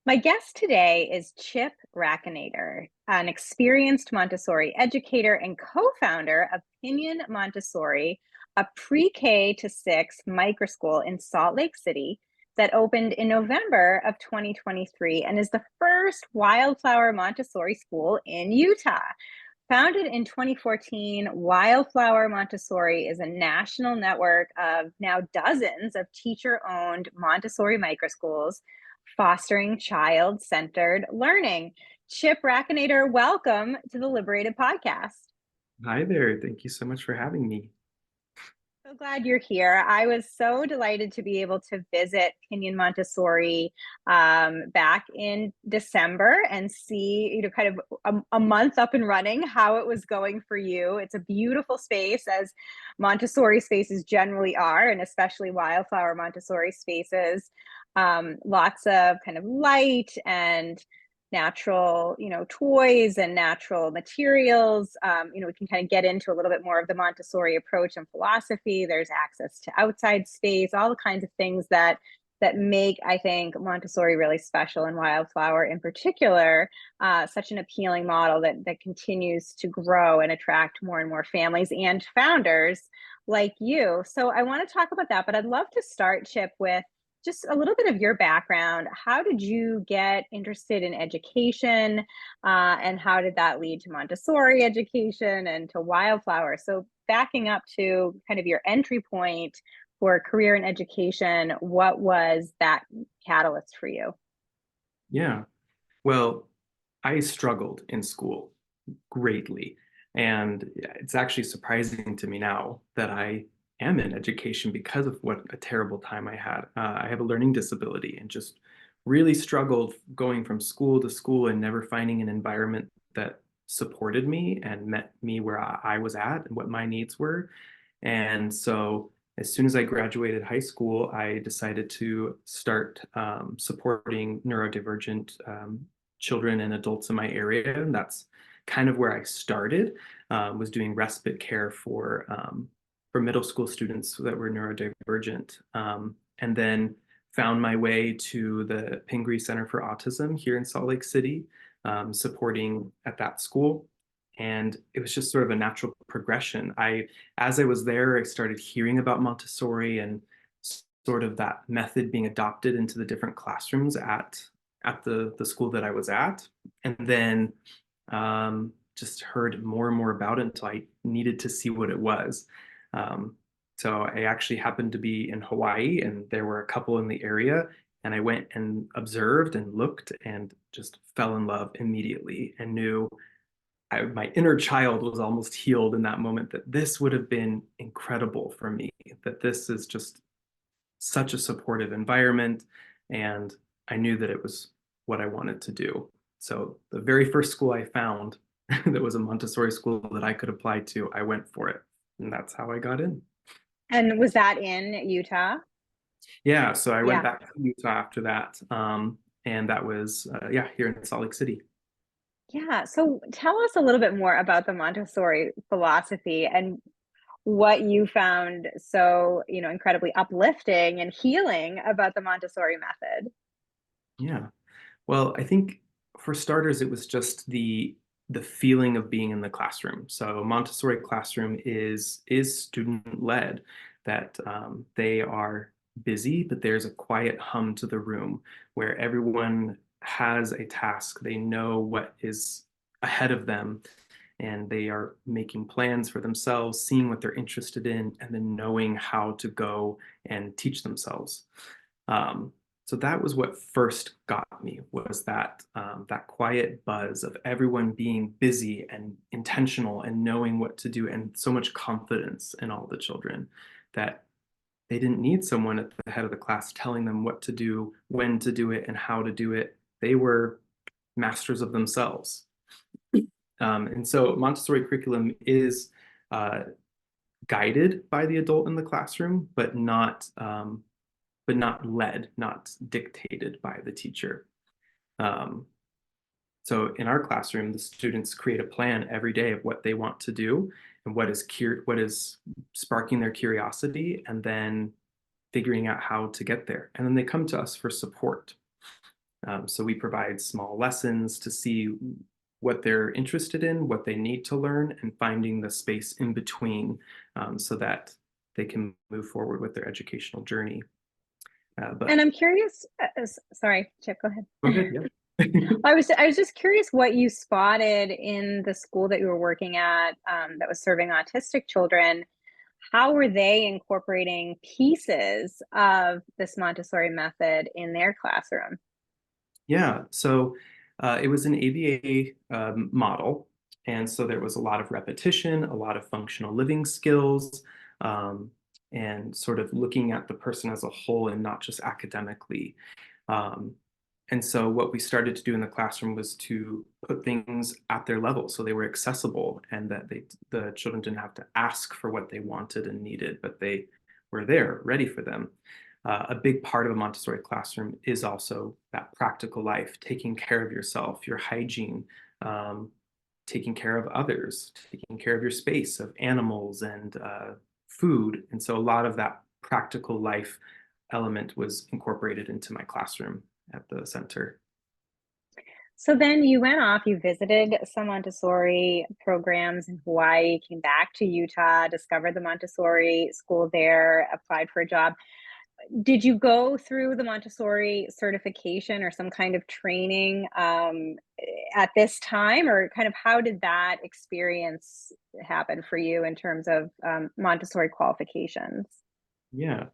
My guest today is Chip Rackinator, an experienced Montessori educator and co founder of Pinion Montessori, a pre K to 6 microschool in Salt Lake City that opened in November of 2023 and is the first Wildflower Montessori school in Utah. Founded in 2014, Wildflower Montessori is a national network of now dozens of teacher owned Montessori microschools fostering child centered learning. Chip Rackinator, welcome to the Liberated Podcast. Hi there. Thank you so much for having me. So glad you're here. I was so delighted to be able to visit Pinion Montessori back in December and see, kind of a month up and running, how it was going for you. It's a beautiful space, as Montessori spaces generally are, and especially Wildflower Montessori spaces. Lots of kind of light and natural, toys and natural materials. We can kind of get into a little bit more of the Montessori approach and philosophy. There's access to outside space, all the kinds of things that make, I think, Montessori really special, and Wildflower in particular, such an appealing model that continues to grow and attract more and more families and founders like you. So I want to talk about that, but I'd love to start, Chip, with just a little bit of your background. How did you get interested in education, and how did that lead to Montessori education and to Wildflower? So backing up to kind of your entry point for a career in education, what was that catalyst for you? Yeah. Well, I struggled in school greatly. And it's actually surprising to me now that I am in education because of what a terrible time I had. I have a learning disability and just really struggled going from school to school and never finding an environment that supported me and met me where I was at and what my needs were. And so as soon as I graduated high school, I decided to start supporting neurodivergent children and adults in my area. And that's kind of where I started, was doing respite care for middle school students that were neurodivergent. And then found my way to the Pingree Center for Autism here in Salt Lake City, supporting at that school. And it was just sort of a natural progression. As I was there, I started hearing about Montessori and sort of that method being adopted into the different classrooms at the school that I was at. And then just heard more and more about it until I needed to see what it was. Um, so I actually happened to be in Hawaii, and there were a couple in the area, and I went and observed and looked and just fell in love immediately and knew my inner child was almost healed in that moment, that this would have been incredible for me, that this is just such a supportive environment. And I knew that it was what I wanted to do. So the very first school I found that was a Montessori school that I could apply to, I went for it. And that's how I got in. And was that in Utah? Yeah, so I went Yeah. back to Utah after that. And that was, yeah, here in Salt Lake City. Yeah. So tell us a little bit more about the Montessori philosophy and what you found so, incredibly uplifting and healing about the Montessori method. Yeah. Well, I think for starters, it was just the feeling of being in the classroom. So Montessori classroom is student led. That they are busy, but there's a quiet hum to the room where everyone has a task. They know what is ahead of them, and they are making plans for themselves, seeing what they're interested in, and then knowing how to go and teach themselves. Um, so that was what first got me, was that quiet buzz of everyone being busy and intentional and knowing what to do, and so much confidence in all the children that they didn't need someone at the head of the class telling them what to do, when to do it, and how to do it. They were masters of themselves. And so Montessori curriculum is uh, guided by the adult in the classroom, but not led, not dictated by the teacher. Um, so in our classroom, the students create a plan every day of what they want to do and what is sparking their curiosity, and then figuring out how to get there. And then they come to us for support. So we provide small lessons to see what they're interested in, what they need to learn, and finding the space in between so that they can move forward with their educational journey. And But I'm curious, sorry, Chip, go go ahead. ahead, yeah. I was just curious what you spotted in the school that you were working at that was serving autistic children. How were they incorporating pieces of this Montessori method in their classroom? Yeah, so it was an ABA model. And so there was a lot of repetition, a lot of functional living skills, um, and sort of looking at the person as a whole and not just academically. Um, and so what we started to do in the classroom was to put things at their level so they were accessible and that the children didn't have to ask for what they wanted and needed, but they were there ready for them. A big part of a Montessori classroom is also that practical life, taking care of yourself, your hygiene, um, taking care of others, taking care of your space, of animals and food. And so a lot of that practical life element was incorporated into my classroom at the center. So then you went off, you visited some Montessori programs in Hawaii, came back to Utah, discovered the Montessori school there, applied for a job. Did you go through the Montessori certification or some kind of training at this time, or kind of how did that experience happen for you in terms of Montessori qualifications? Yeah.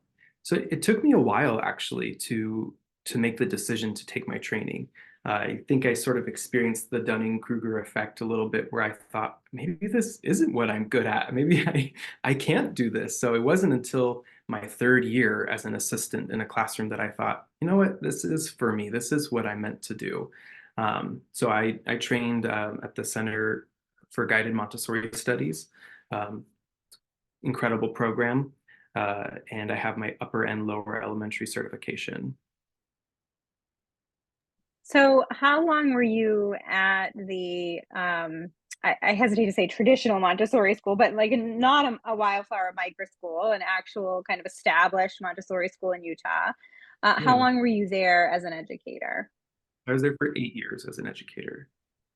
So it took me a while actually to make the decision to take my training. I think I sort of experienced the Dunning-Kruger effect a little bit where I thought maybe this isn't what I'm good at. Maybe I can't do this. So it wasn't until my third year as an assistant in a classroom that I thought, you know what, this is for me. This is what I meant to do. So I trained at the Center for Guided Montessori Studies. Um, Incredible program. And I have my upper and lower elementary certification. So, how long were you at the, I hesitate to say traditional Montessori school, but like not a Wildflower micro school, an actual kind of established Montessori school in Utah? How Yeah, long were you there as an educator? I was there for 8 years as an educator.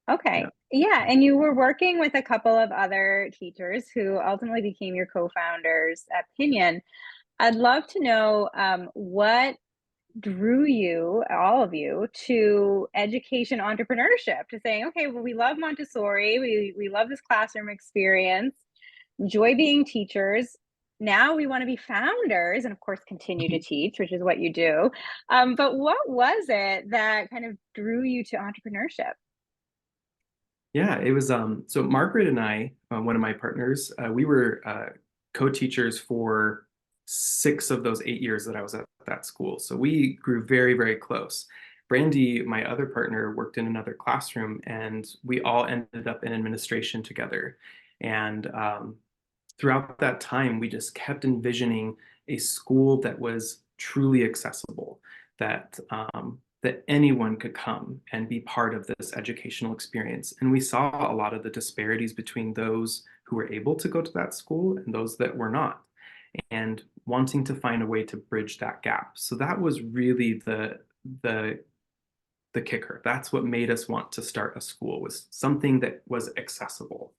Yeah. Okay. Yeah. And you were working with a couple of other teachers who ultimately became your co founders at Pinion. I'd love to know what drew you, all of you, to education entrepreneurship, to saying, okay, well, we love Montessori, we love this classroom experience, enjoy being teachers. Now we want to be founders and, of course, continue to teach, which is what you do. But what was it that kind of drew you to entrepreneurship? Yeah, it was so Margaret and I, one of my partners, we were co-teachers for 6 of those 8 years that I was at that school. So we grew very, very close. Brandy, my other partner, worked in another classroom, and we all ended up in administration together. And throughout that time, we just kept envisioning a school that was truly accessible, that anyone could come and be part of this educational experience. And we saw a lot of the disparities between those who were able to go to that school and those that were not, and wanting to find a way to bridge that gap. So that was really the the kicker. That's what made us want to start a school, was something that was accessible.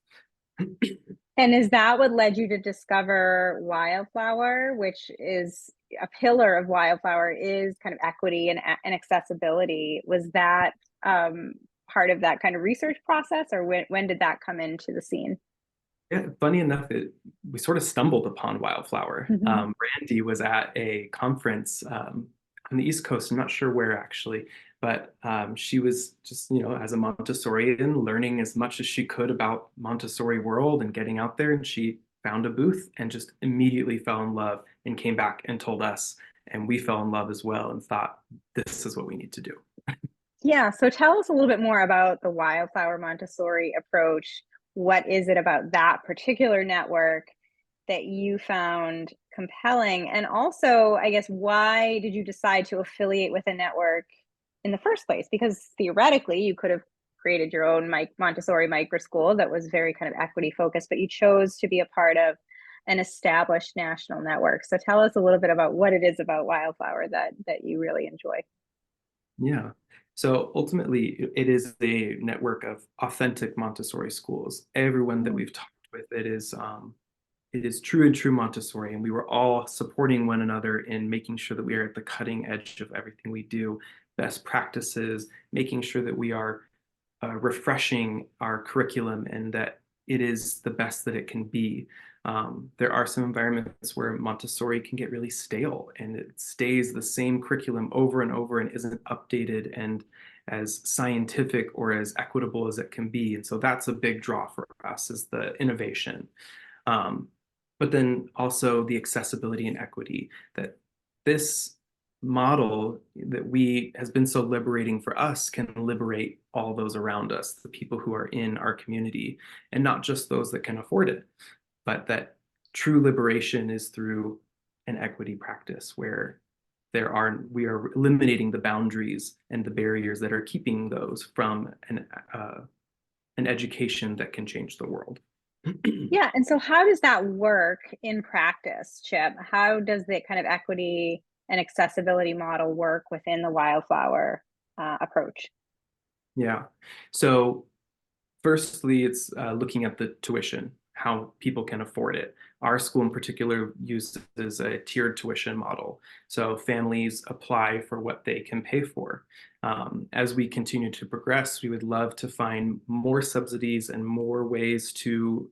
And is that what led you to discover Wildflower, which is a pillar of Wildflower is kind of equity and accessibility? Was that part of that kind of research process, or when did that come into the scene? Yeah, funny enough, we sort of stumbled upon Wildflower. Mhm. Randy was at a conference on the East Coast. I'm not sure where actually, but she was just, as a Montessorian, learning as much as she could about Montessori world and getting out there. And she found a booth and just immediately fell in love and came back and told us. And we fell in love as well and thought, this is what we need to do. Yeah, so tell us a little bit more about the Wildflower Montessori approach. What is it about that particular network that you found compelling? And also, I guess, why did you decide to affiliate with a network in the first place? Because theoretically, you could have created your own Montessori micro school that was very kind of equity focused, but you chose to be a part of an established national network. So tell us a little bit about what it is about Wildflower that you really enjoy. Yeah. So ultimately, it is a network of authentic Montessori schools. Everyone that Mm. we've talked with, it is true and true Montessori, and we were all supporting one another in making sure that we are at the cutting edge of everything we do, best practices, making sure that we are refreshing our curriculum and that it is the best that it can be. There are some environments where Montessori can get really stale and it stays the same curriculum over and over and isn't updated and as scientific or as equitable as it can be. And so that's a big draw for us is the innovation. Um, but then also the accessibility and equity that this model that we has been so liberating for us can liberate all those around us, the people who are in our community, and not just those that can afford it, but that true liberation is through an equity practice where we are eliminating the boundaries and the barriers that are keeping those from an education that can change the world. Yeah, and so how does that work in practice, Chip? How does the kind of equity and accessibility model work within the Wildflower approach? Yeah. So firstly, it's looking at the tuition, how people can afford it. Our school in particular uses a tiered tuition model. So families apply for what they can pay for. As we continue to progress, we would love to find more subsidies and more ways to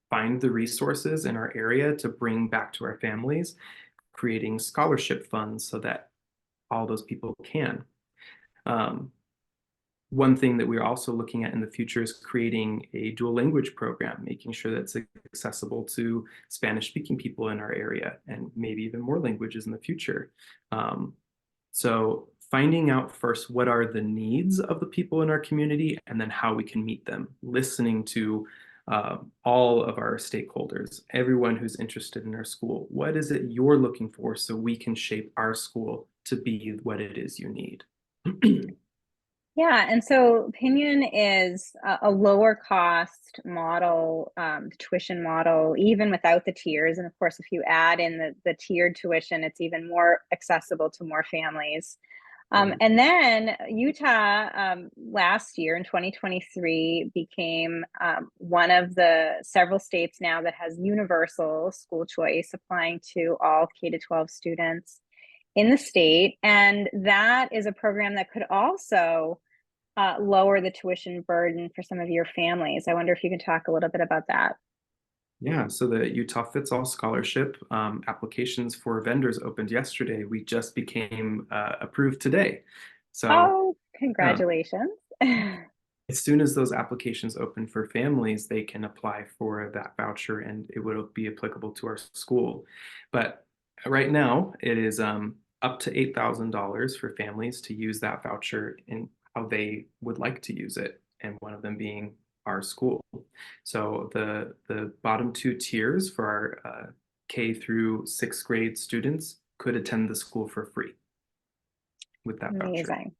find the resources in our area to bring back to our families, creating scholarship funds so that all those people can. Um, One thing that we're also looking at in the future is creating a dual language program, making sure that it's accessible to Spanish speaking people in our area and maybe even more languages in the future. Um, so finding out first what are the needs of the people in our community and then how we can meet them, listening to all of our stakeholders, everyone who's interested in our school. What is it you're looking for so we can shape our school to be what it is you need? Yeah, and so Pinion is a lower cost model, tuition model, even without the tiers. And of course, if you add in the tiered tuition, it's even more accessible to more families. Right. And then Utah last year in 2023 became one of the several states now that has universal school choice applying to all K to 12 students in the state. And that is a program that could also lower the tuition burden for some of your families. I wonder if you can talk a little bit about that. Yeah, so the Utah Fits All Scholarship applications for vendors opened yesterday. We just became approved today. So Oh, uh, congratulations. as soon as those applications open for families, they can apply for that voucher and it will be applicable to our school. But right now, it is up to $8,000 for families to use that voucher in how they would like to use it, and one of them being our school. So the bottom two tiers for our K through sixth grade students could attend the school for free with that voucher. Amazing.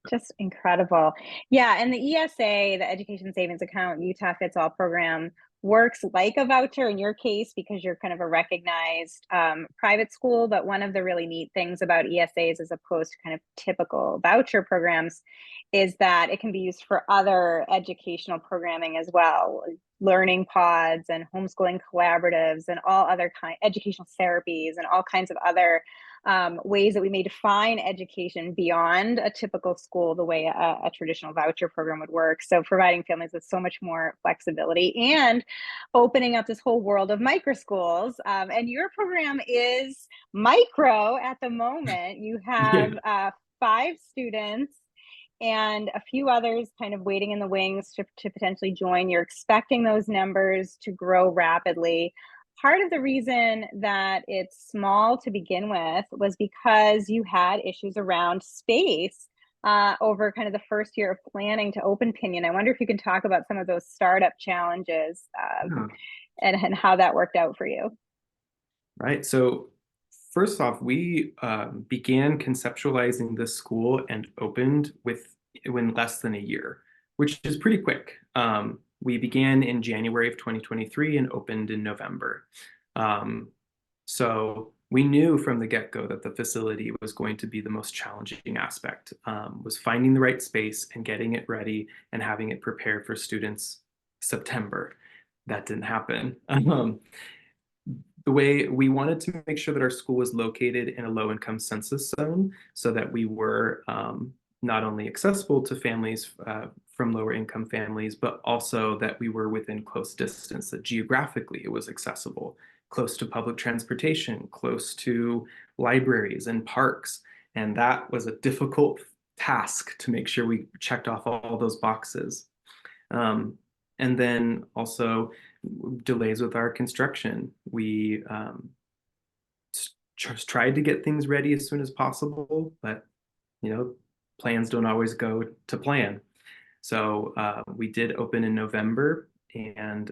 Just incredible. Yeah, and the ESA, the Education Savings Account Utah Fits All program, works like a voucher in your case because you're kind of a recognized private school. But one of the really neat things about ESAs as opposed to kind of typical voucher programs is that it can be used for other educational programming as well, learning pods and homeschooling collaboratives and all other educational therapies and all kinds of other ways that we may define education beyond a typical school the way a traditional voucher program would work. So providing families with so much more flexibility and opening up this whole world of microschools. And your program is micro at the moment. You have Yeah. 5 students and a few others kind of waiting in the wings to potentially join. You're expecting those numbers to grow rapidly. Part of the reason that it's small to begin with was because you had issues around space over kind of the first year of planning to open Pinion. I wonder if you can talk about some of those startup challenges Yeah. and how that worked out for you. Right. So first off, we began conceptualizing this school and opened within less than a year, which is pretty quick. We began in January of 2023 and opened in November. Um, so we knew from the get-go that the facility was going to be the most challenging aspect, was finding the right space and getting it ready and having it prepared for students September. That didn't happen. The way we wanted to make sure that our school was located in a low income census zone so that we were not only accessible to families from lower income families, but also that we were within close distance, that geographically it was accessible, close to public transportation, close to libraries and parks. And that was a difficult task to make sure we checked off all those boxes. Um, and then also delays with our construction. We just tried to get things ready as soon as possible, but you know, plans don't always go to plan. So we did open in November, and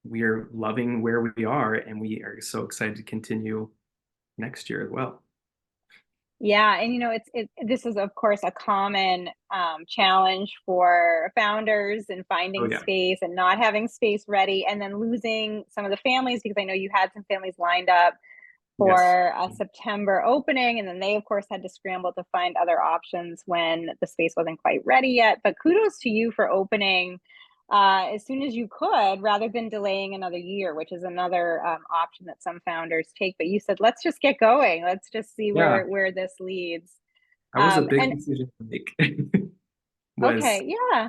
we are loving where we are, and we are so excited to continue next year as well. Yeah, and this is of course a common challenge for founders in Oh finding yeah, space and not having space ready, and then losing some of the families because I know you had some families lined up yes, for a September opening, and then they of course had to scramble to find other options when the space wasn't quite ready yet. But kudos to you for opening as soon as you could rather than delaying another year, which is another option that some founders take. But you said, let's just get going. Let's just see yeah, where this leads. that was a big And decision to make. Was okay, yeah.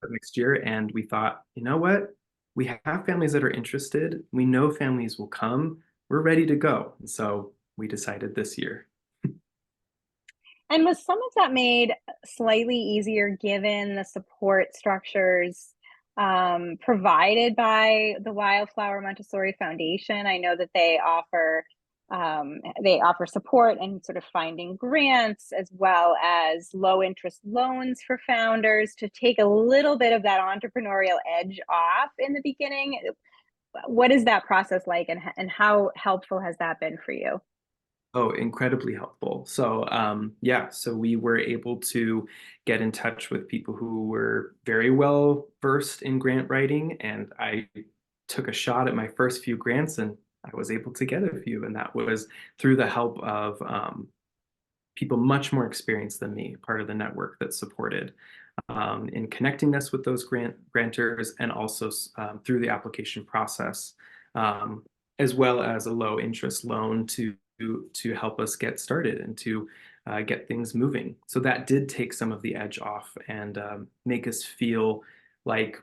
next year, and we thought, you know what? We have families that are interested. We know families will come. We're ready to go. And so we decided this year. And was some of that made slightly easier given the support structures provided by the Wildflower Montessori Foundation? I know that they offer support and sort of finding grants as well as low interest loans for founders to take a little bit of that entrepreneurial edge off in the beginning. What is that process like, and how helpful has that been for you? Oh, incredibly helpful. So, yeah, so we were able to get in touch with people who were very well versed in grant writing, and I took a shot at my first few grants, and I was able to get a few, and that was through the help of people much more experienced than me, part of the network that supported in connecting us with those grantors, and also through the application process, um, as well as a low interest loan to help us get started and to get things moving. So that did take some of the edge off and make us feel like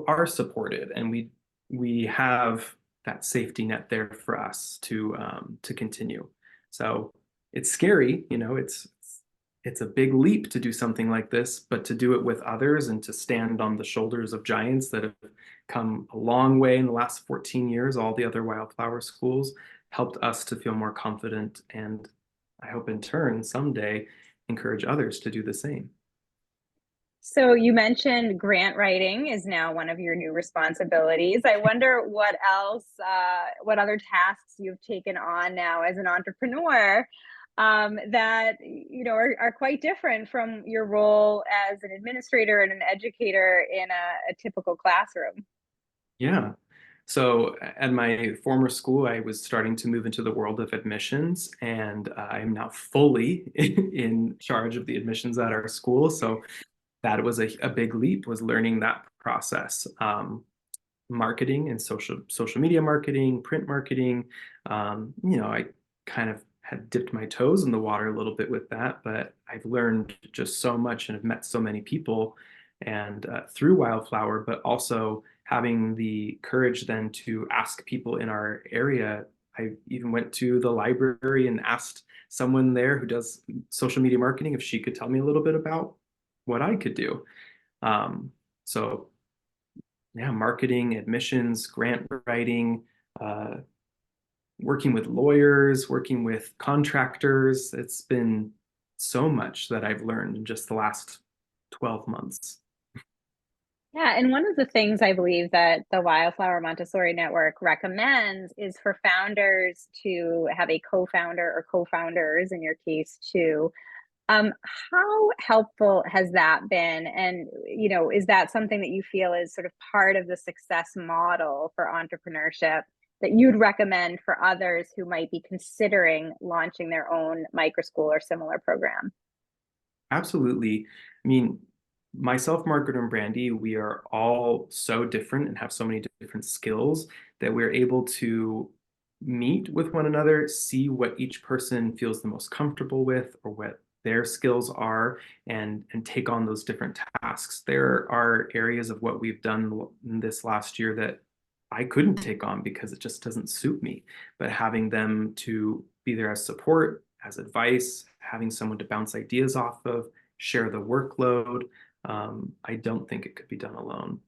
are supported, and we have that safety net there for us to continue. So it's scary, it's a big leap to do something like this, but to do it with others and to stand on the shoulders of giants that have come a long way in the last 14 years, all the other wildflower schools, helped us to feel more confident, and I hope in turn someday encourage others to do the same. So you mentioned grant writing is now one of your new responsibilities. I wonder what else, what other tasks you've taken on now as an entrepreneur that are quite different from your role as an administrator and an educator in a typical classroom. Yeah. So at my former school, I was starting to move into the world of admissions, and I'm now fully in charge of the admissions at our school. So that was a big leap, was learning that process. Marketing and social media marketing, print marketing. I kind of had dipped my toes in the water a little bit with that, but I've learned just so much and have met so many people, and through Wildflower, but also having the courage then to ask people in our area. I even went to the library and asked someone there who does social media marketing if she could tell me a little bit about what I could do. So yeah, marketing, admissions, grant writing, uh, working with lawyers, working with contractors. It's been so much that I've learned in just the last 12 months. Yeah, and one of the things I believe that the Wildflower Montessori Network recommends is for founders to have a co-founder or co-founders, in your case, too. Um, how helpful has that been? And, is that something that you feel is sort of part of the success model for entrepreneurship? that you'd recommend for others who might be considering launching their own microschool or similar program? Absolutely. I mean, myself, Margaret, and Brandy, we are all so different and have so many different skills that we're able to meet with one another, see what each person feels the most comfortable with or what their skills are, and take on those different tasks. There are areas of what we've done in this last year that I couldn't take on because it just doesn't suit me. But having them to be there as support, as advice, having someone to bounce ideas off of, share the workload, I don't think it could be done alone.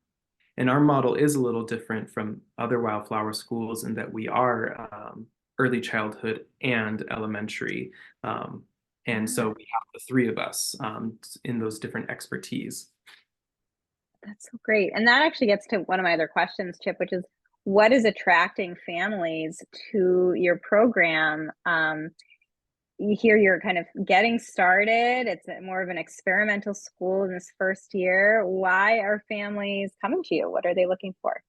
And our model is a little different from other wildflower schools in that we are early childhood and elementary. Um, and so Yeah, we have the three of us in those different expertise. that's so great. And that actually gets to one of my other questions, Chip, which is what is attracting families to your program? You hear you're kind of getting started. It's more of an experimental school in this first year. Why are families coming to you? What are they looking for?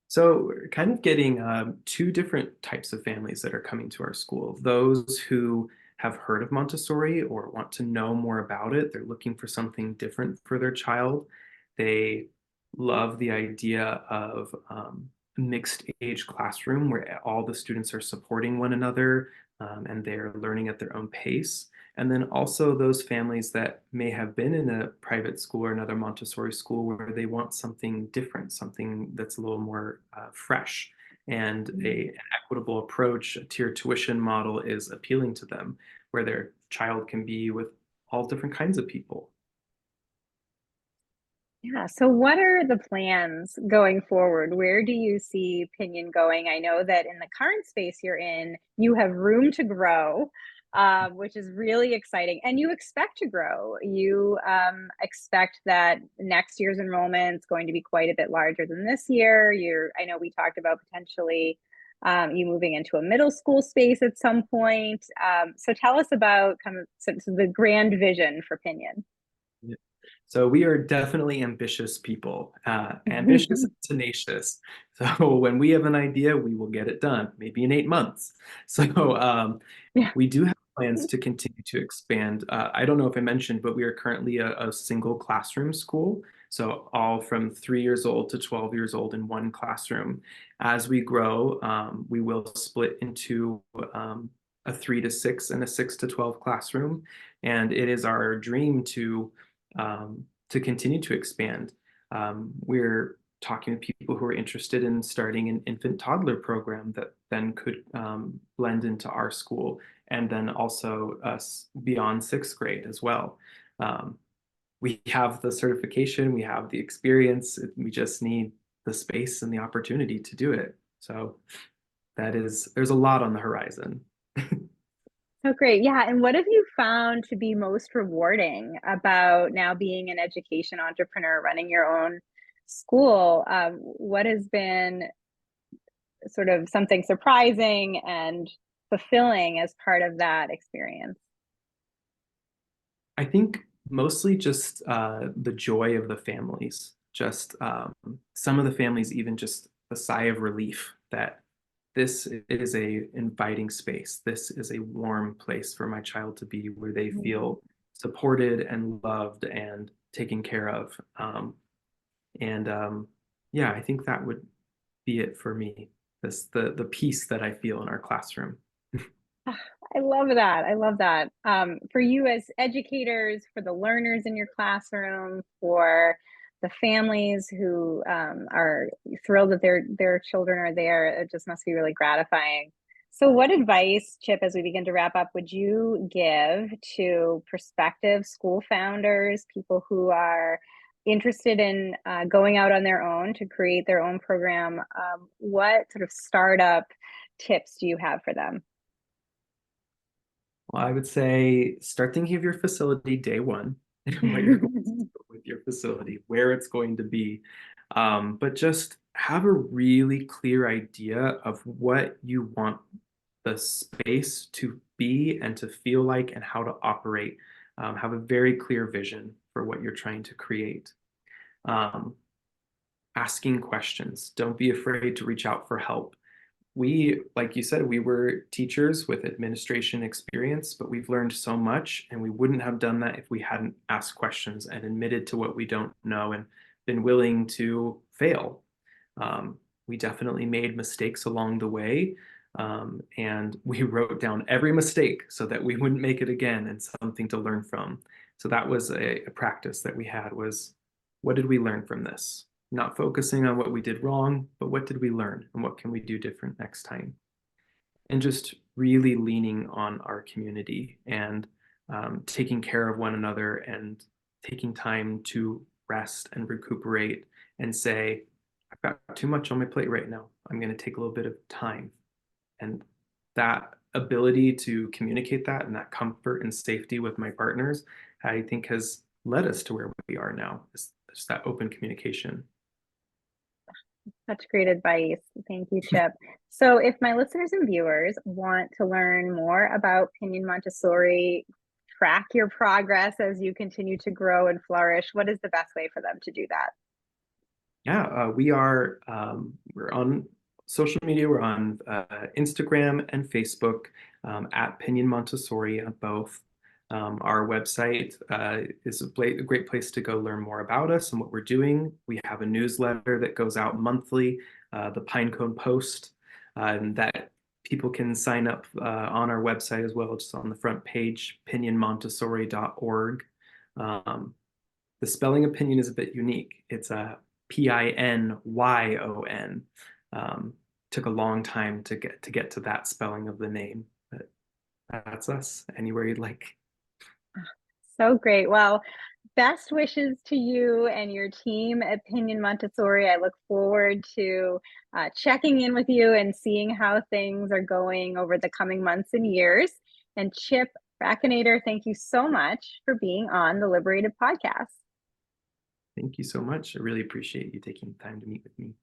So we're kind of getting two different types of families that are coming to our school. Those who have heard of Montessori or want to know more about it. They're looking for something different for their child. They love the idea of a mixed age classroom where all the students are supporting one another and they're learning at their own pace. And then also those families that may have been in a private school or another Montessori school where they want something different, something that's a little more fresh. And an equitable approach, a tiered tuition model is appealing to them, where their child can be with all different kinds of people. Yeah. So, what are the plans going forward? Where do you see Pinion going? I know that in the current space you're in, you have room to grow, which is really exciting. And you expect to grow. You expect that next year's enrollment is going to be quite a bit larger than this year. I know we talked about potentially you moving into a middle school space at some point. So, tell us about kind of the grand vision for Pinion. So we are definitely ambitious people, ambitious and tenacious. So when we have an idea, we will get it done, maybe in 8 months. So Yeah. we do have plans to continue to expand. I don't know if I mentioned, but we are currently a single classroom school. So all from 3 years old to 12 years old in one classroom. As we grow, we will split into a 3 to 6 and a 6 to 12 classroom. And it is our dream to continue to expand. We're talking to people who are interested in starting an infant toddler program that then could blend into our school, and then also us beyond 6th grade as well. Um, we have the certification, we have the experience, we just need the space and the opportunity to do it. So there's a lot on the horizon. Oh, great. Yeah. And what have you found to be most rewarding about now being an education entrepreneur, running your own school? What has been sort of something surprising and fulfilling as part of that experience? I think mostly just the joy of the families. Just some of the families, even just a sigh of relief that this is a inviting space. This is a warm place for my child to be, where they Mhm. feel supported and loved and taken care of. And yeah, I think that would be it for me. The peace that I feel in our classroom. I love that. I love that. For you as educators, for the learners in your classroom, for the families who are thrilled that their children are there, it just must be really gratifying. So, what advice, Chip, as we begin to wrap up, would you give to prospective school founders, people who are interested in going out on their own to create their own program? What sort of startup tips do you have for them? Well, I would say start thinking of your facility day one and what you're going to do with your facility, where it's going to be. But just have a really clear idea of what you want the space to be and to feel like and how to operate. Have a very clear vision for what you're trying to create. Um, asking questions. Don't be afraid to reach out for help. We, like you said, we were teachers with administration experience, but we've learned so much, and we wouldn't have done that if we hadn't asked questions and admitted to what we don't know and been willing to fail. We definitely made mistakes along the way, and we wrote down every mistake so that we wouldn't make it again and something to learn from. So that was a practice that we had was, what did we learn from this? Not focusing on what we did wrong, but what did we learn and what can we do different next time? And just really leaning on our community and taking care of one another and taking time to rest and recuperate and say, I've got too much on my plate right now. I'm going to take a little bit of time. And that ability to communicate that and that comfort and safety with my partners, I think has led us to where we are now. Is just that open communication. Such great advice. Thank you, Chip. So, if my listeners and viewers want to learn more about Pinion Montessori, track your progress as you continue to grow and flourish, what is the best way for them to do that? Yeah, we're on social media. We're on Instagram and Facebook at Pinion Montessori on both. Our website is a great place to go learn more about us and what we're doing. We have a newsletter that goes out monthly, the Pinecone Post, and that people can sign up on our website as well, just on the front page, pinionmontessori.org. The spelling of Pinion is a bit unique. It's a Pinyon. Took a long time to get to that spelling of the name, but that's us. Anywhere you'd like. So great. Well, best wishes to you and your team at Pinion Montessori. I look forward to checking in with you and seeing how things are going over the coming months and years. And Chip Brackinator, thank you so much for being on the Liberated podcast. Thank you so much. I really appreciate you taking the time to meet with me.